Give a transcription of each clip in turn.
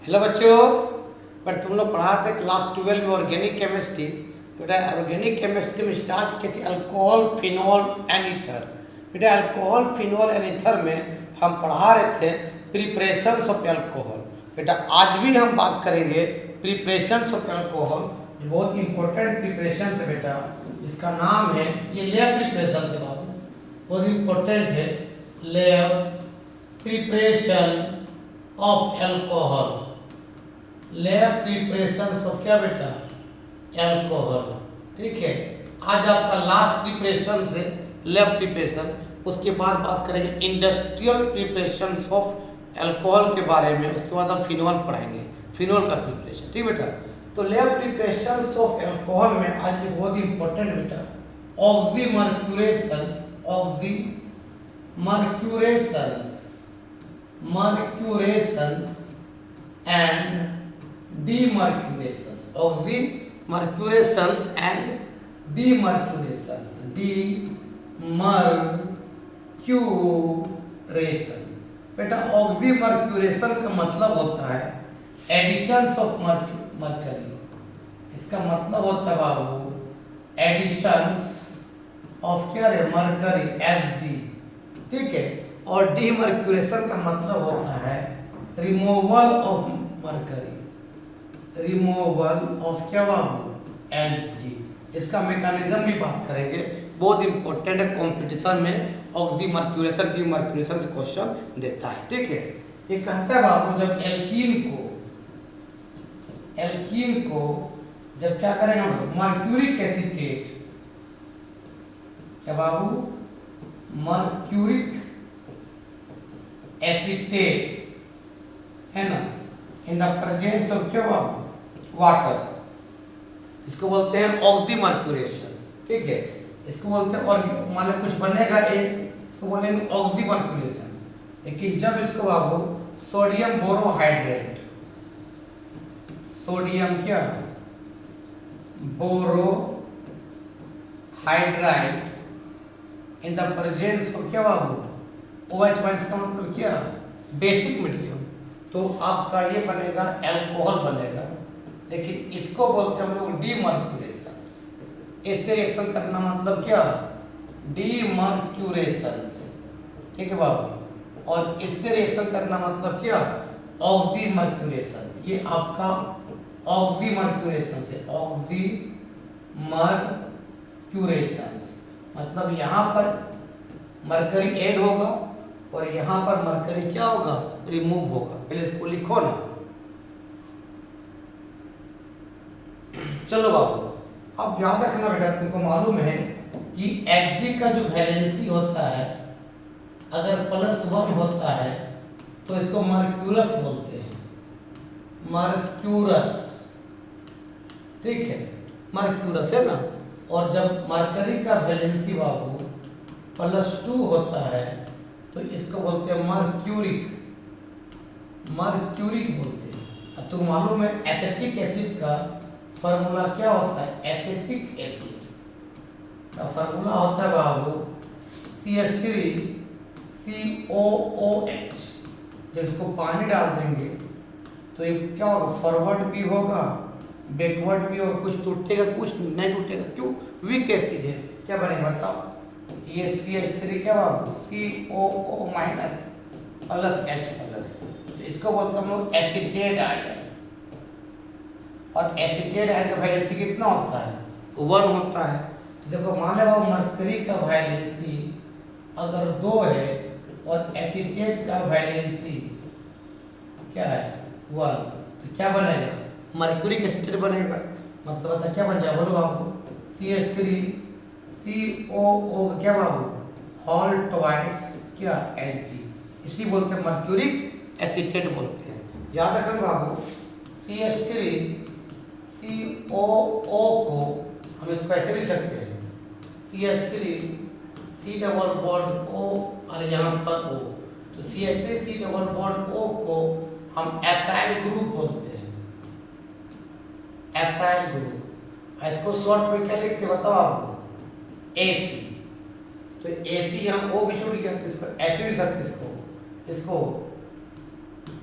Hello बच्चों, but तुम लोग पढ़ा थे क्लास 12 में ऑर्गेनिक केमिस्ट्री। तो बेटा ऑर्गेनिक केमिस्ट्री में स्टार्ट किए थे अल्कोहल, फिनॉल एंड ईथर। बेटा अल्कोहल, फिनॉल एंड ईथर में हम पढ़ा रहे थे प्रिपरेशंस ऑफ अल्कोहल। बेटा आज भी हम बात करेंगे प्रिपरेशंस ऑफ अल्कोहल। बहुत इंपॉर्टेंट प्रिपरेशन है बेटा, इसका नाम है, ये लेयर प्रिपरेशन है बाबू, बहुत इंपॉर्टेंट है। Layer preparation of alcohol, layer preparation of क्या बेटा, अल्कोहल। ठीक है, आज आपका लास्ट प्रिपरेशन से लेयर प्रिपरेशन, उसके बाद बात करेंगे इंडस्ट्रियल प्रिपरेशन ऑफ अल्कोहल के बारे में। उसके बाद हम फिनॉल पढ़ेंगे, फिनॉल का प्रिपरेशन। ठीक बेटा, तो लेयर प्रिपरेशन ऑफ अल्कोहल में आज भी बहुत इंपॉर्टेंट बेटा ऑक्सीमर्क्यूरेशंस, मर्क्यूरेशंस and demercurations, oxymercurations and demercurations, demercuration। बेटा ऑक्सीमर्क्यूरेशन का मतलब होता है एडिशंस ऑफ मर्करी। इसका मतलब होता है बाबू एडिशंस ऑफ क्या रे, मर्करी, Hg। ठीक है, और डीमर्क्यूरेशन का मतलब होता है removal of mercury, removal of क्या बाबू, Hg। इसका मैकेनिज्म भी बात करेंगे, बहुत इंपॉर्टेंट है। कंपटीशन में ऑक्सीमर्क्यूरेशन, डीमर्क्यूरेशन से क्वेश्चन देता है। ठीक है, ये कहता है बाबू जब एल्कीन को जब क्या करेंगे हम लोग, मर्क्यूरिक एसीटेट, क्या बाबू, मर्क्यूरिक एसीटेट है ना, इन द प्रेजेंस ऑफ क्या बाबू, वाटर, इसको बोलते हैं ऑक्सीमर्क्यूरेशन। ठीक है, इसको बोलते हैं, और मान लो कुछ बनेगा इसको बोलेंगे ऑक्सीमर्क्यूरेशन। लेकिन जब इसको बाबू सोडियम बोरोहाइड्रेट, सोडियम क्या, borohydride in the presence of क्या बाबू, OH- का मतलब क्या, बेसिक मीडियम, तो आपका ये बनेगा अल्कोहल बनेगा। लेकिन इसको बोलते हैं हम लोग डीमर्क्यूरेशन। इससे रिएक्शन करना मतलब क्या, डीमर्क्यूरेशन। ठीक है बाबू, और इससे रिएक्शन करना मतलब क्या, ऑक्सीमर्क्यूरेशन। ये आपका ऑक्सीमर्क्यूरेशन से, ऑक्सीमर्क्यूरेशन मतलब यहाँ पर मरकरी ऐड होगा और यहाँ पर मरकरी क्या होगा, रिमूव होगा। पहले इसको लिखो ना। चलो बाबू, अब याद रखना बेटा, तुमको मालूम है कि Hg का जो वैलेंसी होता है, अगर +1 होता है तो इसको मर्क्यूरस बोलते हैं, मर्क्यूरस। ठीक है, मर्क्यूरस है ना। और जब मरकरी का वैलेंसी बाबू +2 होता है तो इसको बोलते हैं मर्क्यूरिक, मर्क्यूरिक बोलते हैं। अब तुमको मालूम है एसिटिक एसिड का फार्मूला क्या होता है, एसिटिक एसिड का फार्मूला होता है बाबू CH3COOH। जब इसको पानी डाल देंगे तो ये क्या होगा, फॉरवर्ड भी होगा, बैकवर्ड भी होगा, कुछ टूटेगा कुछ नहीं टूटेगा। क्यों, वीक एसिड है। क्या बनेगा बताओ, ये CH3 क्या बाबू, COO- प्लस H+, तो इसको बोलते हैं हम लोग एसिटेट आयन। और एसिटेट आयन का वैलेंसी कितना होता है, 1 होता है। देखो मान लो मरकरी का वैलेंसी अगर 2 है और एसिटेट का वैलेंसी क्या है, 1, तो क्या बनेगा, मर्क्यूरिक एसिटेट बनेगा। मतलब बता क्या बन जाएगा, बोलो बाबू, CH3COO क्या बाबू, होल ट्वाइस क्या, Hg। इसी बोलते हैं मर्क्यूरिक एसिटेट बोलते हैं। याद रखना बाबू, CH3COO को हम इसको ऐसे भी लिख सकते हैं, CH3C⋅O और यहाँ पर O, तो CH3C⋅O को हम एसाइल ग्रुप बोलते हैं, एसाइल ग्रुप। इसको शॉर्ट में क्या लिखते हैं बताओ आपको, AC। तो AC यहाँ O भी छूट गया, तो इसको ऐसे भी लिख सकते, इसको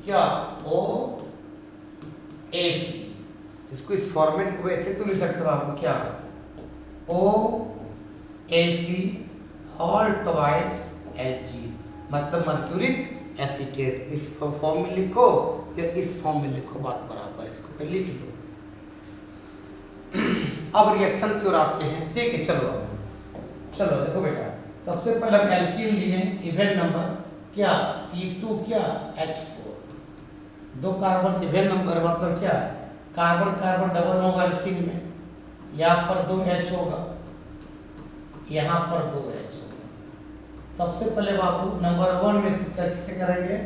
क्या, O AC। इसको इस फॉर्मेट को ऐसे तो लिख सकते हो आपको क्या, OAC होल ट्वाइस Hg, मतलब मर्क्यूरिक एसीटेट। इस फॉर्म में लिखो या इस फॉर्म में लिखो, बात बराबर, इसको पहले लिख लो। अब रिएक्शन की ओर आते हैं, ठीक है। चलो देखो बेटा, सबसे पहले हम एल्कीन लिए, इवेंट नंबर क्या, C2 क्या, H4, 2 कार्बन इवेंट नंबर, मतलब क्या, कार्बन कार्बन डबल होगा एल्कीन में, यहाँ पर 2 H होगा, यहाँ पर 2 H होगा। सबसे पहले बाबू नंबर 1 में किससे करेंगे,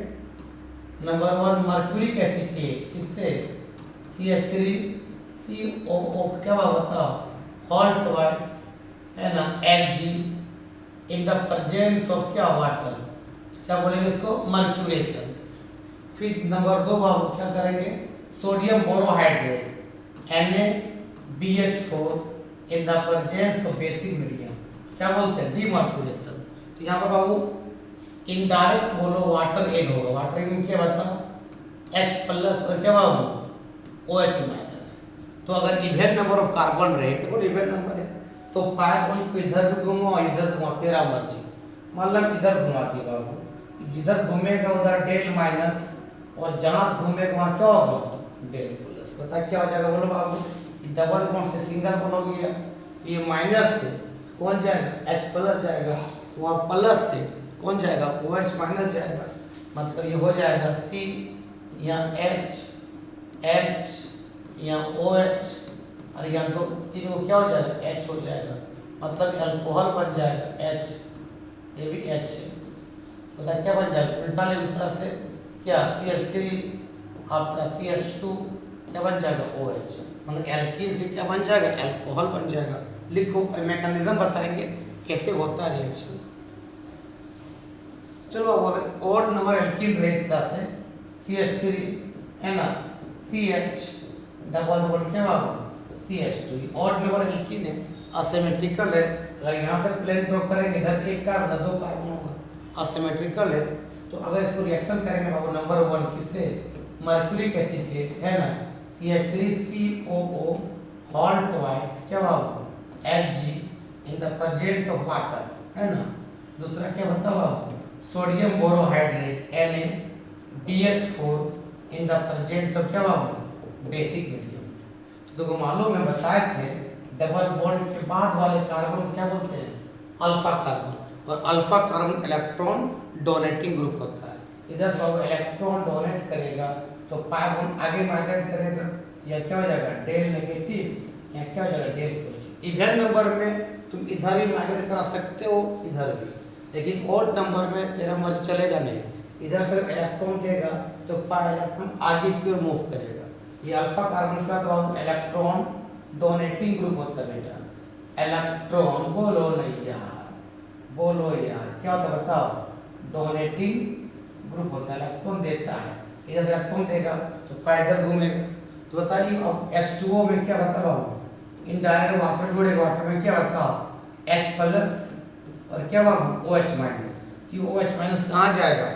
नंबर 1 मर्क्यूरिक एसीटेट, किससे, CH3COO, क्या बताओ, होल ट्वाइस, है ना, Hg in the presence of क्या, वाटर, क्या बोलेंगे इसको, मर्क्यूरेशन। फिर नंबर 2 बाबू क्या करेंगे, sodium borohydrate NaBH4 in the presence of basic medium, क्या बोलते हैं, डीमर्क्यूरेशन। तो यहाँ पर बाबू इनडायरेक्ट बोलो वाटर एड होगा, वाटर एड में क्या बताओ, H+ और क्या बाबू OH-। तो अगर इवेंट नंबर ऑफ कार्बन रहे, देखो इवेंट नंबर है, तो कार्बन को इधर भी घुमाओ इधर घुमाओ, तेरा मर्जी, मतलब इधर घुमा दिए बाबू, जिधर घूमेगा उधर डेल माइनस, और जहां से घूमेगा वहां क्या होगा, डेल प्लस। बता क्या हो जाएगा, बोलो बाबू, डबल बॉन्ड से सिंगल बॉन्ड हो गया, ये माइनस से कौन जाएगा, H+ जाएगा, वहाँ प्लस से कौन जाएगा, OH- जाएगा, मतलब ये हो जाएगा C या H या OH, और यहाँ दो तीन को क्या हो जाएगा, H हो जाएगा, मतलब अल्कोहल बन जाएगा H, ये भी H है। बता क्या बन जाएगा, उल्टा ले उस तरह से, क्या CH3 आपका CH2 क्या बन जाएगा, OH, मतलब एल्कीन से क्या बन जाएगा, अल्कोहल बन जाएगा। लिखो, मैकेनिज्म बताएंगे कैसे होता है रिएक्शन। चलो अब ओड नंबर एल्कीन रहे इस तरह से, CH3 है ना, CH डबल बॉन्ड क्या बाबू, CH2, ओड नंबर एल्कीन है, असिमेट्रिकल है। अगर यहाँ से प्लेन ड्रॉ करेंगे, इधर एक कार्बन 2 कार्बन होगा, असिमेट्रिकल है। तो अगर इसको रिएक्शन करेंगे बाबू, नंबर 1 किससे, मर्क्यूरिक एसीटेट, है ना, CH3COO होल ट्वाइस क्या बाबू, Hg in the presence of water, है ना। दूसरा क्या बताओ बाबू, sodium borohydrate NaBH4 in the presence of क्या बाबू, बेसिक मीडियम। तो तुमको मालूम है, बताए थे डबल बॉन्ड के बाद वाले कार्बन क्या बोलते हैं, अल्फा कार्बन, और alpha carbon electron donating group होता है। इधर सब इलेक्ट्रॉन डोनेट करेगा तो कार्बन आगे माइग्रेट करेगा, या क्या हो जाएगा, डेल नेगेटिव, या क्या हो जाएगा, डेल पॉजिटिव। इवेंट नंबर में तुम इधर भी माइग्रेट करा सकते हो, इधर भी, लेकिन ओड नंबर में तेरा मर्जी चलेगा नहीं, इधर से इलेक्ट्रॉन देगा तो इलेक्ट्रॉन आगे की ओर मूव करेगा। ये अल्फा कार्बन का तो इलेक्ट्रॉन डोनेटिंग ग्रुप होता है बेटा, इलेक्ट्रॉन, बोलो नहीं यार, बोलो यार, क्या होता है बताओ, डोनेटिंग ग्रुप होता है, इलेक्ट्रॉन देता है, इधर से इलेक्ट्रॉन देगा तो इधर घूमेगा। तो बताइए अब H2O में क्या बताओ, इनडायरेक्ट वाटर जोड़ेगा, वाटर में क्या बताओ, H+ और क्या बाबू, OH-। कि OH- कहाँ जाएगा,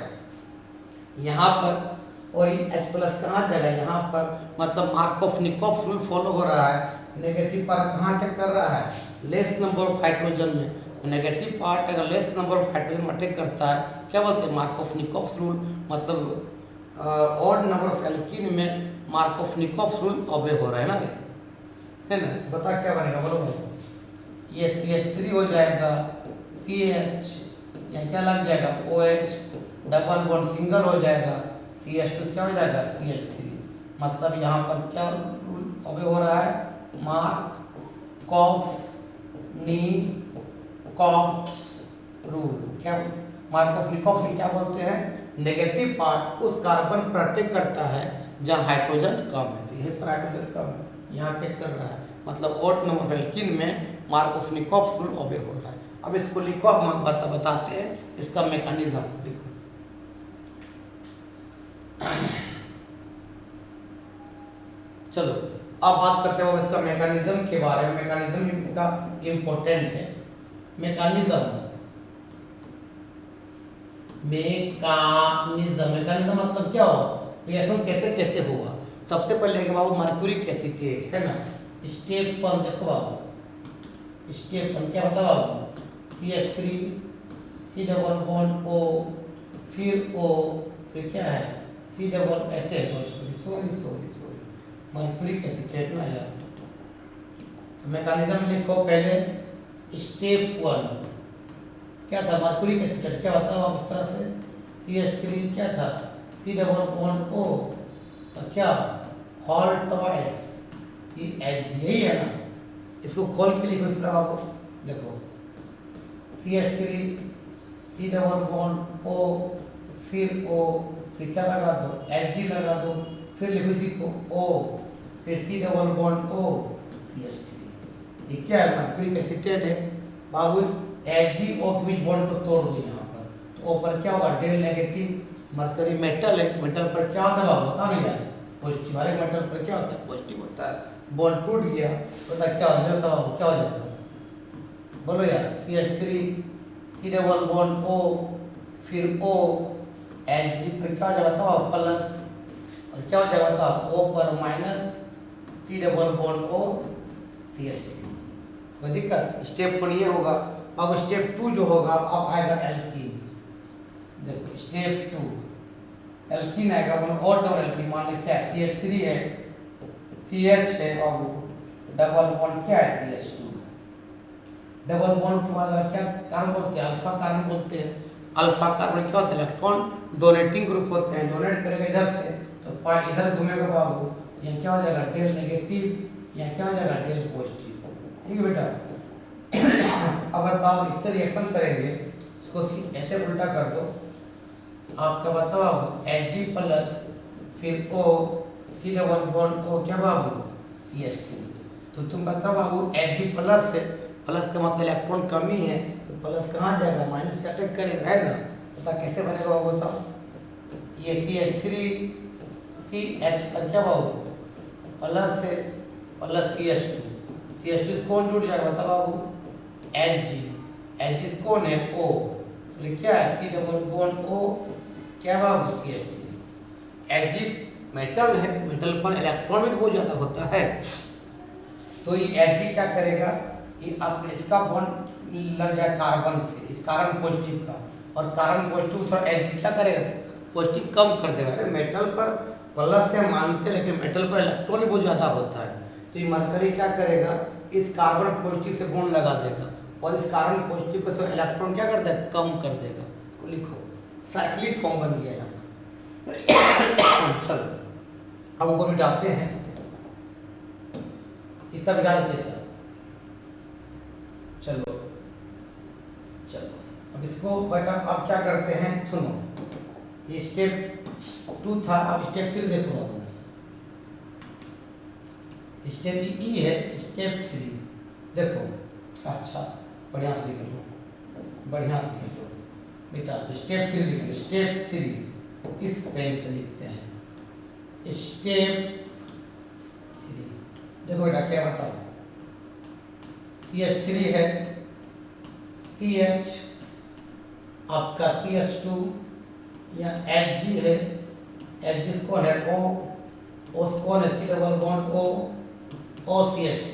यहाँ पर, और ये H+ कहाँ जाएगा, यहाँ पर, मतलब मार्कोव-निकोव रूल फॉलो हो रहा है। नेगेटिव पार्ट कहाँ अटैक कर रहा है, लेस नंबर ऑफ हाइड्रोजन में। नेगेटिव पार्ट अगर लेस नंबर ऑफ हाइड्रोजन में अटैक करता है, क्या बोलते हैं, मार्कोव-निकोव रूल, मतलब ऑड नंबर ऑफ एल्कीन में मार्कोव-निकोव रूल ओबे हो रहा है ना, है ना। तो बता क्या बनेगा, बोलो, ये CH3 हो जाएगा, CH, या क्या लग जाएगा, OH, डबल बॉन्ड सिंगल हो जाएगा, CH2 क्या हो जाएगा, CH3, मतलब यहाँ पर क्या रूल ओबे हो रहा है, मार्कोव-निकोव रूल। क्या मार्कोव-निकोव रूल क्या बोलते हैं, नेगेटिव पार्ट उस कार्बन पर अटैक करता है जहाँ हाइड्रोजन कम है, तो यही पर हाइड्रोजन कम है, यहाँ अटैक कर रहा है, मतलब ओड नंबर एल्कीन में मार्कोव-निकोव रूल ओबे हो रहा है। अब इसको लिखो, हम बताते हैं इसका मैकेनिज्म, लिखो। चलो अब बात करते हैं इसका मैकेनिज्म के बारे में। मैकेनिज्म इसका इम्पोर्टेंट है। मैकेनिज्म मैकेनिज्म मतलब क्या हो, रिएक्शन कैसे कैसे होगा। सबसे पहले है बाबू मर्क्यूरिक एसीटेट है ना, स्टेप 1 देखो बाबू, स्टेप 1 क्या होता है बाबू, CH3 C double bond O फिर O फिर क्या है C double sorry mercuric acetate ना यार, तो मैकेनिज्म लिखो पहले। स्टेप 1 क्या था, मर्क्यूरिक एसीटेट क्या होता है उस तरह से, CH3 क्या था C डबल बॉन्ड O और क्या हॉल ट्वाइस ये H यही है ना, इसको खोल के लिखो इस तरह आपको देखो, CH3 C double bond O फिर O फिर क्या लगा दो Hg लगा दो, फिर लिखो इसी को O फिर C double bond O CH3, ये क्या है मर्क्यूरिक एसीटेट है बाबू। Hg O के बीच बॉन्ड को तोड़ दो यहाँ पर, तो O पर क्या होगा डेल नेगेटिव, मरकरी मेटल है तो मेटल पर क्या होता है बाबू बता नहीं जाए पॉजिटिव, हर एक मेटल पर क्या होता है पॉजिटिव होता है, बॉन्ड टूट गया बता क्या हो जाएगा बाबू, क्या हो जाएगा बोलो यार, CH3 C double bond O फिर O Hg पर क्या हो जाएगा प्लस, और क्या हो जाएगा था O पर minus C double bond O CH3, कोई दिक्कत। स्टेप 1 ये होगा। अब स्टेप 2 जो होगा अब आएगा एल्कीन, देखो स्टेप 2 एल्कीन आएगा, और डबल एल्कीन मान लीजिए क्या CH3 है CH है बाबू, डबल बॉन्ड क्या है CH2, डबल बॉन्ड के बाद क्या कार्बन बोलते हैं अल्फा कार्बन बोलते हैं, अल्फा कार्बन क्या होता है इलेक्ट्रॉन डोनेटिंग ग्रुप होते हैं, डोनेट करेगा इधर से तो पाई इधर घूमेगा बाबू, यहाँ क्या हो जाएगा डेल नेगेटिव, यहाँ क्या हो जाएगा डेल पॉजिटिव, ठीक है बेटा। अब बताओ इससे रिएक्शन करेंगे, इसको ऐसे उल्टा कर दो, आपका बताओ बाबू Hg प्लस फिर O C double bond O क्या बाबू CH3, तो तुम बताओ बाबू Hg प्लस है, प्लस का मतलब इलेक्ट्रॉन कमी है तो प्लस कहाँ जाएगा माइनस से अटैक करेगा है ना, पता कैसे बनेगा बाबू बताओ, ये CH3 CH पर क्या बाबू प्लस से प्लस CH2 कौन जुड़ जाएगा बताओ बाबू Hg कौन है O, फिर क्या है C डबल बॉन्ड O क्या बाबू CH3, Hg मेटल है, मेटल पर इलेक्ट्रॉन भी तो बहुत ज्यादा होता है, तो ये Hg क्या करेगा ये अब इसका बॉन्ड लग जाए कार्बन से, इस कार्बन पॉजिटिव का, और कार्बन पॉजिटिव थोड़ा Hg क्या करेगा पॉजिटिव कम कर देगा। अरे मेटल पर प्लस से मानते लेकिन मेटल पर इलेक्ट्रॉन भी बहुत ज्यादा होता है, तो ये मरकरी क्या करेगा इस कार्बन पॉजिटिव से बॉन्ड लगा देगा, और इस कार्बन पॉजिटिव पे तो इलेक्ट्रॉन क्या कर देगा कम कर देगा, इसको लिखो साइक्लिक फॉर्म बन गया यहाँ पर। चलो अब ऊपर डालते हैं, ये सब डालते हैं सब, चलो अब इसको बेटा अब क्या करते हैं सुनो, ये स्टेप 2 था, अब स्टेप 3 देखो, अब स्टेप E है, स्टेप 3 देखो, अच्छा बढ़िया से लिख लो, बढ़िया से लिख लो बेटा, स्टेप 3 लिख लो, स्टेप 3 इस पेन से लिखते हैं, स्टेप 3 देखो बेटा क्या बताओ, CH3 है CH आपका CH2 या Hg है, Hg कौन है O कौन है C double bond O CH3,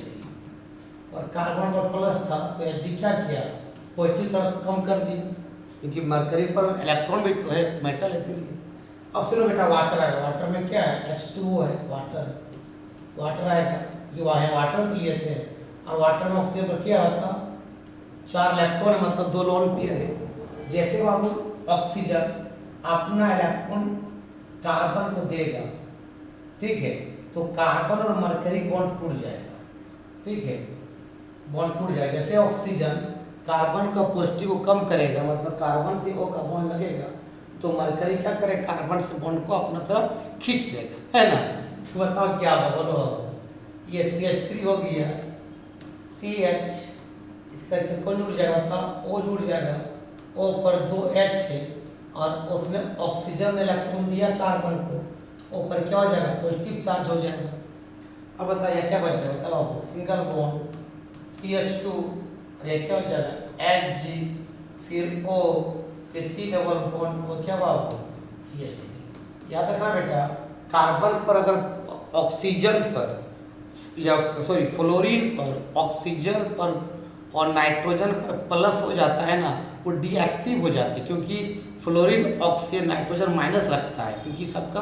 और कार्बन पर प्लस था तो Hg क्या किया पॉजिटिव थोड़ा कम कर दिया, क्योंकि मरकरी पर इलेक्ट्रॉन भी तो है मेटल है इसलिए। अब सुनो बेटा वाटर आएगा, वाटर में क्या है H2O है, वाटर आएगा, जो वहाँ वाटर तो लिए थे, और वाटर में ऑक्सीजन पर क्या होता 4 इलेक्ट्रॉन है मतलब 2 लोन पेयर है, जैसे बाबू ऑक्सीजन अपना इलेक्ट्रॉन कार्बन को देगा, ठीक है, तो कार्बन और मरकरी बॉन्ड टूट जाएगा, ठीक है बॉन्ड टूट जाएगा, जैसे ऑक्सीजन कार्बन का पॉजिटिव को कम करेगा मतलब कार्बन से O का बॉन्ड लगेगा, तो मरकरी क्या करेगा कार्बन से बॉन्ड को अपना तरफ खींच लेगा है ना, तो बताओ क्या होगा बोलो, ये CH3 हो गया, CH इसका कौन जुड़ जाएगा बताओ O जुड़ जाएगा, O पर 2 H है और उसने ऑक्सीजन इलेक्ट्रॉन दिया कार्बन को, तो O पर क्या हो जाएगा पॉजिटिव चार्ज हो जाएगा। अब बताइए क्या बचा बताओ, सिंगल बॉन्ड CH2 और ये क्या हो जाएगा Hg फिर O फिर C डबल बॉन्ड O क्या बाबू CH3। याद रखना बेटा कार्बन पर अगर ऑक्सीजन पर या सॉरी फ्लोरीन पर, ऑक्सीजन पर और नाइट्रोजन पर प्लस हो जाता है ना, वो डीएक्टिव हो जाते हैं, क्योंकि फ्लोरीन ऑक्सीजन नाइट्रोजन माइनस रखता है, क्योंकि सबका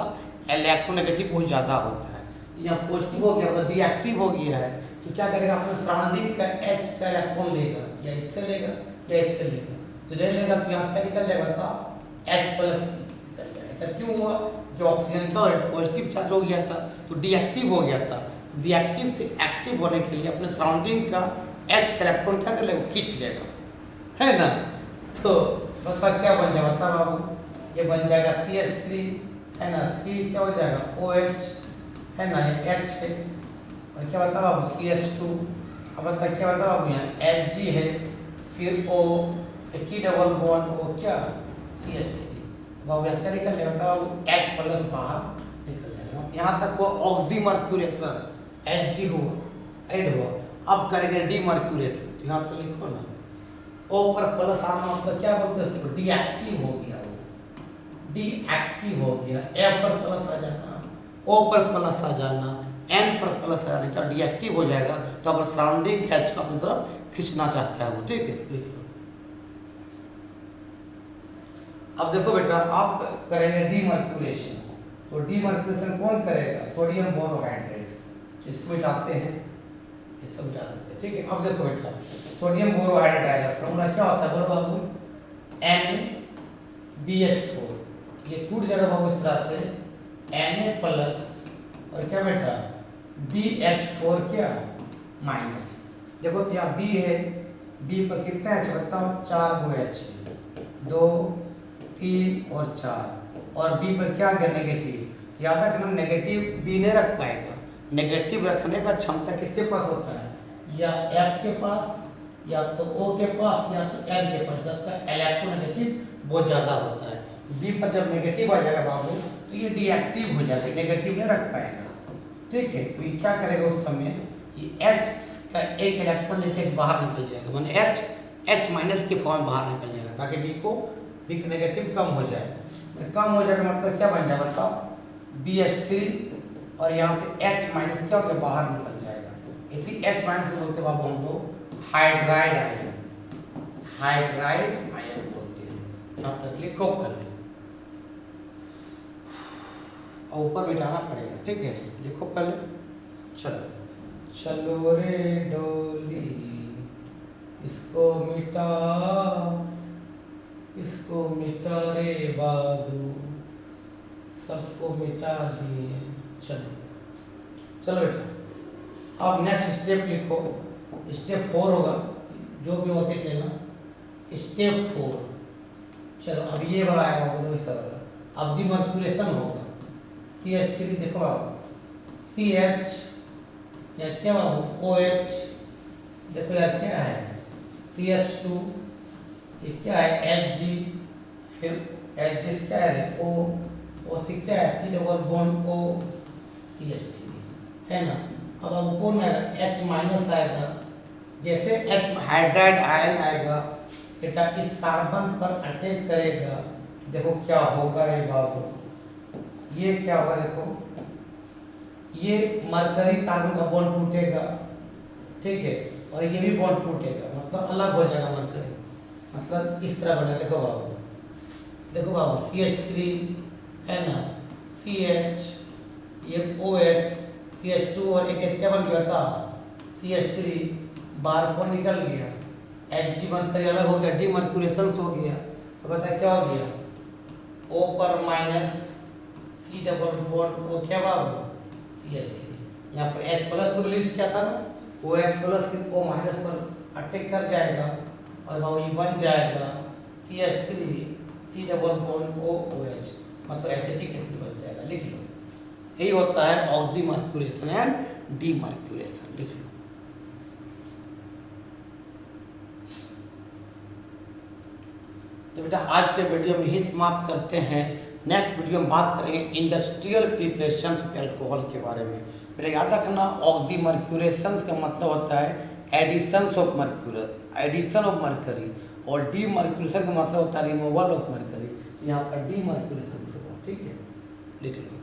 इलेक्ट्रोनेगेटिव बहुत ज़्यादा होता है। तो यहाँ पॉजिटिव हो गया, मतलब डीएक्टिव हो गया है, तो क्या करेगा अपने सराउंडिंग का H का इलेक्ट्रॉन लेगा, या इससे लेगा या इससे लेगा, तो ले लेगा तो यहाँ से क्या निकल जाएगा, बताओ H प्लस निकल जाएगा। ऐसा क्यों हुआ कि ऑक्सीजन का पॉजिटिव चार्ज हो गया था तो डीएक्टिव हो गया था। डीएक्टिव से एक्टिव होने के लिए अपने सराउंडिंग का H का इलेक्ट्रॉन क्या कर लेगा, खींच लेगा, है ना। तो बता क्या बन जाएगा, बता बाबू, ये बन जाएगा CH3, है ना, C क्या हो जाएगा OH, है ना, ये H है, और क्या बता बाबू CH2, अब बता क्या बता बाबू, यहाँ Hg है, फिर O, फिर C डबल बॉन्ड O क्या CH3, बाबू ऐसा निकल जाएगा, बता बाबू H प्लस बाहर निकल जाएगा। यहाँ तक वो ऑक्सीमर्क्यूरेशन Hg हुआ, ऐड हुआ। अब करेंगे डीमर्क्यूरेशन, तो यहाँ से लिखो ना, O पर प्लस आना मतलब क्या बोलते हैं इसको, डीएक्टिव हो गया, वो डीएक्टिव हो गया। F पर प्लस आ जाना, O पर प्लस आ जाना, N पर प्लस आ जाना, क्या डीएक्टिव हो जाएगा, तो अब सराउंडिंग H को अपनी तरफ खींचना चाहता है वो, ठीक है। इसको लिख लो। अब देखो बेटा, आप करेंगे डीमर्क्यूरेशन, तो डीमर्क्यूरेशन कौन करेगा, सोडियम बोरोहाइड्रेट, इसको मिटाते हैं, ये सब मिटा देते हैं, ठीक है। अब देखो बेटा, सोडियम बोरोहाइड्रेट आएगा, फॉर्मूला क्या होता है बोलो बाबू, NaBH4, ये टूट जाएगा बाबू इस तरह से, Na प्लस और क्या बेटा BH4 क्या माइनस। देखो तो यहाँ B है, B पर कितना H बताओ, 4 गो H, 2 3 और 4, और B पर क्या गया नेगेटिव, तो याद रखना नेगेटिव B नहीं रख पाएगा, नेगेटिव रखने का क्षमता किसके पास होता है, या F के पास, या तो O के पास, या तो N के पास, सबका इलेक्ट्रोनेगेटिव बहुत ज़्यादा होता है। B पर जब नेगेटिव आ जाएगा बाबू तो ये डीएक्टिव हो जाएगा, नेगेटिव नहीं रख पाएगा, ठीक है। तो ये क्या करेगा उस समय, ये H का एक इलेक्ट्रॉन लेके बाहर निकल जाएगा, माने H माइनस के फॉर्म में बाहर निकल जाएगा, ताकि B का नेगेटिव कम हो जाए। कम हो जाएगा मतलब क्या बन जाएगा बताओ, BH3, और यहाँ से H माइनस क्या हो गया, बाहर निकल जाएगा। इसी H माइनस को बोलते बाबू हम लोग हाइड्राइड आयन, हाइड्राइड आयन बोलते हैं। यहाँ तक लिखो कर, और ऊपर मिटाना पड़ेगा, ठीक है, लिखो पहले। चलो चलो रे डोली, इसको मिटा, इसको मिटा रे बाबू, सबको मिटा दिए। चलो चलो बेटा, अब नेक्स्ट स्टेप लिखो, स्टेप 4 होगा, जो भी होते लेना, स्टेप 4। चलो अब ये वाला आएगा, वो इस तरह, अब डीमर्क्यूरेशन होगा, CH3 देखो बाबू, CH या क्या बाबू OH, देखो यार क्या है CH2, ये क्या है Hg, फिर Hg क्या है O C क्या है C double bond O CH3, है ना। अब कौन आएगा, H माइनस आएगा, जैसे H हाइड्राइड आयन आएगा बेटा, इस कार्बन पर अटैक करेगा, देखो क्या होगा रे बाबू, ये क्या होगा, देखो ये मरकरी कार्बन का बॉन्ड टूटेगा, ठीक है, और ये भी बॉन्ड टूटेगा, मतलब अलग हो जाएगा मरकरी, मतलब इस तरह बने। देखो बाबू, देखो बाबू CH3, है ना, CH, ये OH, CH2 और एक H क्या बन गया था, CH3, बाहर कौन निकल गया, Hg बनकर अलग हो गया, डीमर्क्यूरेशन हो गया। अब बता क्या हो गया, O पर minus C double bond O क्या बाबू CH3, यहाँ पर H प्लस तो रिलीज किया था ना, OH प्लस O माइनस पर अटैक कर जाएगा, और बाबू ये बन जाएगा CH3 C double bond OH, मतलब एसिटिक एसिड बन जाएगा, लिख लो। यही होता है ऑक्सीमर्क्यूरेशन एंड डीमर्क्यूरेशन, लिख लो। तो बेटा आज के वीडियो में ही समाप्त करते हैं, नेक्स्ट वीडियो में बात करेंगे इंडस्ट्रियल प्रिपरेशन ऑफ एल्कोहल के बारे में। बेटा याद रखना, ऑक्सीमर्क्यूरेशन का मतलब होता है addition of mercury, addition of mercury, और डीमर्क्यूरेशन का मतलब होता है रिमूवल ऑफ मर्करी। तो यहाँ पर डीमर्क्यूरेशन से, ठीक है, लिख लो।